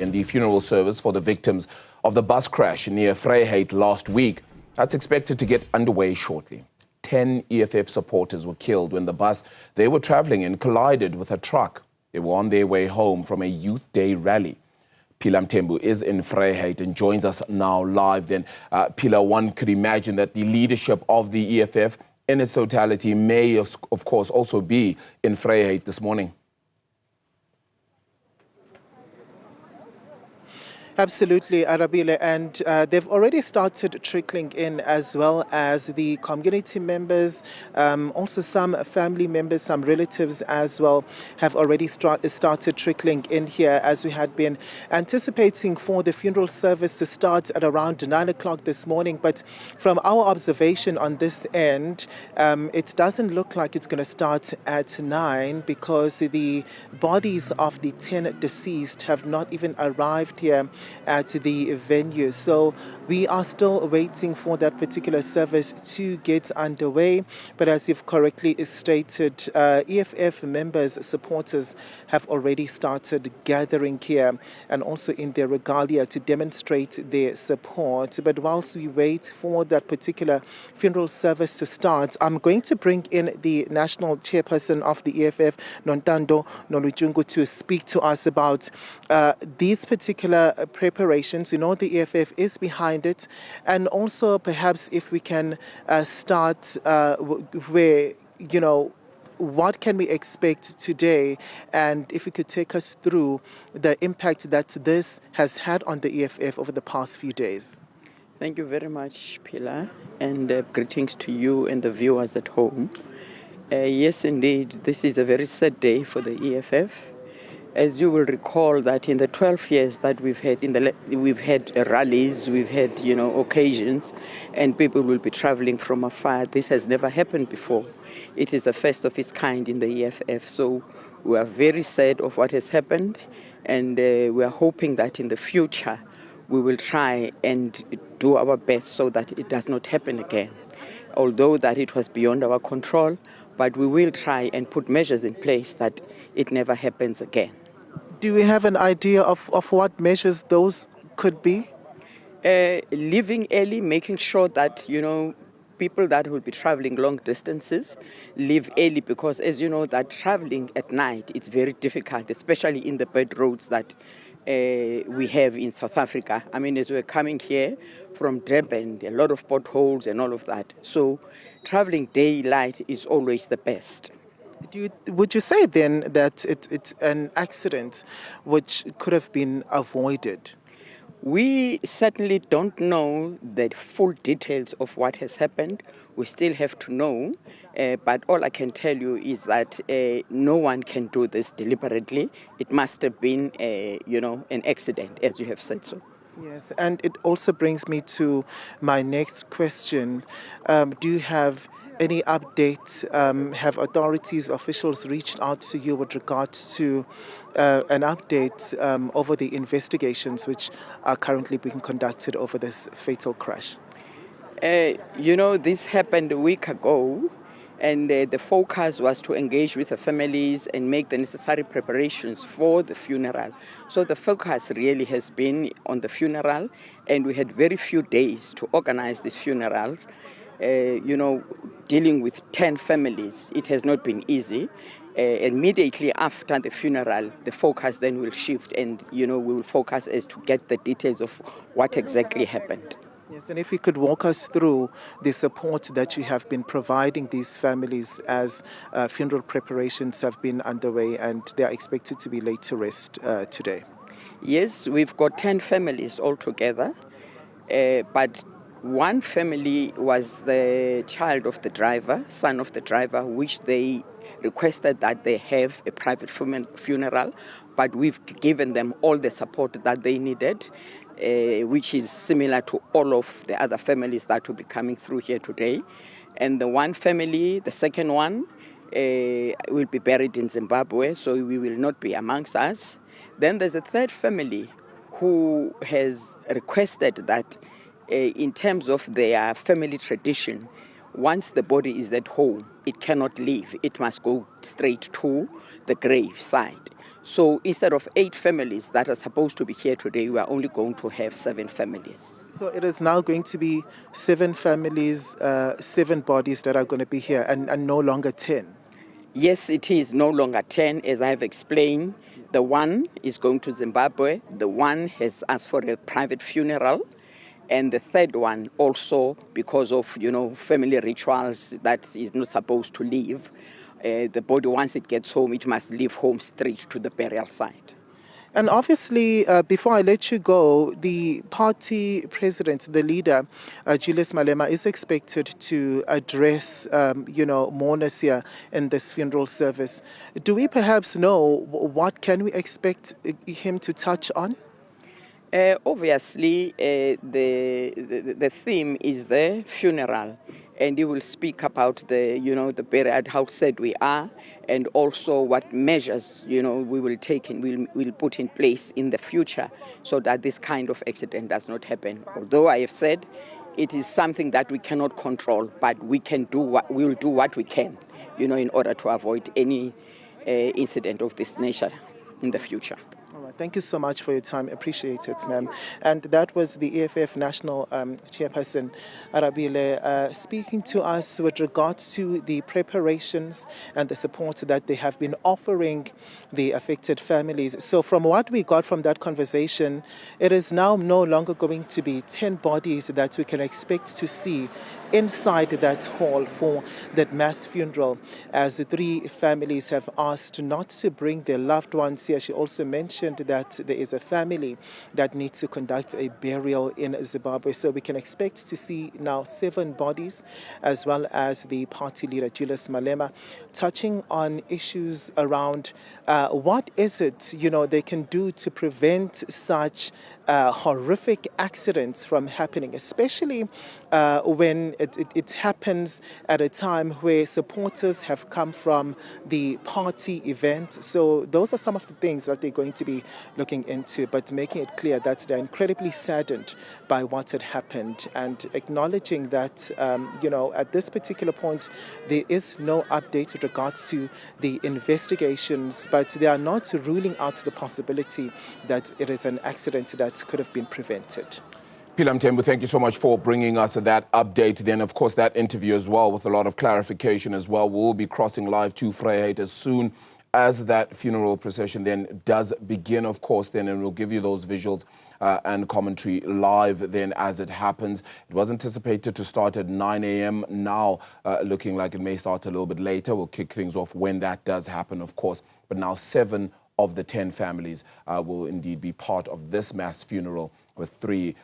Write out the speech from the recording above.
In the funeral service for the victims of the bus crash near Vryheid last week, that's expected to get underway shortly. 10 EFF supporters were killed when the bus they were traveling in collided with a truck. They were on their way home from a Youth Day rally. Pila Mthembu is in Vryheid and joins us now live. Then, Pila, one could imagine that the leadership of the EFF in its totality may, of course, also be in Vryheid this morning. Absolutely, Arabile, and they've already started trickling in, as well as the community members, also some family members, some relatives as well have already started trickling in here, as we had been anticipating for the funeral service to start at around 9 o'clock this morning. But from our observation on this end, it doesn't look like it's going to start at 9 because the bodies of the 10 deceased have not even arrived here at the venue. So we are still waiting for that particular service to get underway. But as you've correctly stated, EFF members, supporters have already started gathering here and also in their regalia to demonstrate their support. But whilst we wait for that particular funeral service to start, I'm going to bring in the national chairperson of the EFF, Nontando Nolutshungu, to speak to us about these particular preparations. We know the EFF is behind it, and also perhaps if we can start where, what can we expect today, and if you could take us through the impact that this has had on the EFF over the past few days. Thank you very much, Pilar, and greetings to you and the viewers at home. Yes, indeed, this is a very sad day for the EFF. As you will recall that in the 12 years that we've had rallies, we've had occasions, and people will be traveling from afar. This has never happened before. It is the first of its kind in the EFF. So we are very sad of what has happened, and we are hoping that in the future we will try and do our best so that it does not happen again. Although that it was beyond our control, but we will try and put measures in place that it never happens again. Do we have an idea of what measures those could be? Leaving early, making sure that, people that will be traveling long distances leave early, because as you know, that traveling at night, it's very difficult, especially in the bad roads that we have in South Africa. I mean, as we're coming here from Durban, a lot of potholes and all of that. So traveling daylight is always the best. Would you say then that it's an accident which could have been avoided? We certainly don't know the full details of what has happened. We still have to know, but all I can tell you is that no one can do this deliberately. It must have been, an accident, as you have said so. Yes, and it also brings me to my next question. Do you have any updates? Have authorities, officials reached out to you with regards to an update over the investigations which are currently being conducted over this fatal crash? This happened a week ago, and the focus was to engage with the families and make the necessary preparations for the funeral. So the focus really has been on the funeral, and we had very few days to organize these funerals. Dealing with 10 families, it has not been easy. Immediately after the funeral, the focus then will shift, and we will focus as to get the details of what exactly happened. Yes, and if you could walk us through the support that you have been providing these families as funeral preparations have been underway and they are expected to be laid to rest today. Yes, we've got 10 families altogether, but one family was the child of the driver, son of the driver, which they requested that they have a private funeral, but we've given them all the support that they needed, which is similar to all of the other families that will be coming through here today. And the one family, the second one, will be buried in Zimbabwe, so we will not be amongst us. Then there's a third family who has requested that in terms of their family tradition, once the body is at home, it cannot leave. It must go straight to the grave side. So instead of 8 families that are supposed to be here today, we are only going to have 7 families. So it is now going to be 7 families, 7 bodies that are going to be here, and no longer 10. Yes, it is no longer 10, as I have explained. The one is going to Zimbabwe. The one has asked for a private funeral. And the third one also, because of, family rituals, that is not supposed to leave. The body, once it gets home, it must leave home straight to the burial site. And obviously, before I let you go, the party president, the leader, Julius Malema, is expected to address, mourners here in this funeral service. Do we perhaps know what can we expect him to touch on? Obviously, the theme is the funeral, and he will speak about the burial, how sad we are, and also what measures we will take and we'll put in place in the future so that this kind of accident does not happen. Although I have said it is something that we cannot control, but we will do what we can, in order to avoid any incident of this nature in the future. All right. Thank you so much for your time. Appreciate it, ma'am. And that was the EFF National Chairperson, Arabile, speaking to us with regards to the preparations and the support that they have been offering the affected families. So from what we got from that conversation, it is now no longer going to be 10 bodies that we can expect to see inside that hall for that mass funeral, as the 3 families have asked not to bring their loved ones here. She also mentioned that there is a family that needs to conduct a burial in Zimbabwe. So we can expect to see now 7 bodies, as well as the party leader, Julius Malema, touching on issues around what is it, they can do to prevent such horrific accidents from happening, especially when it happens at a time where supporters have come from the party event. So those are some of the things that they're going to be looking into, but making it clear that they're incredibly saddened by what had happened, and acknowledging that, at this particular point, there is no update with regards to the investigations, but they are not ruling out the possibility that it is an accident that could have been prevented. Pilam Tembu, thank you so much for bringing us that update. Then, of course, that interview as well with a lot of clarification as well. We'll be crossing live to Vryheid as soon as that funeral procession then does begin, of course, then, and we'll give you those visuals and commentary live then as it happens. It was anticipated to start at 9 a.m. Now, looking like it may start a little bit later. We'll kick things off when that does happen, of course. But now 7 of the 10 families will indeed be part of this mass funeral, with 3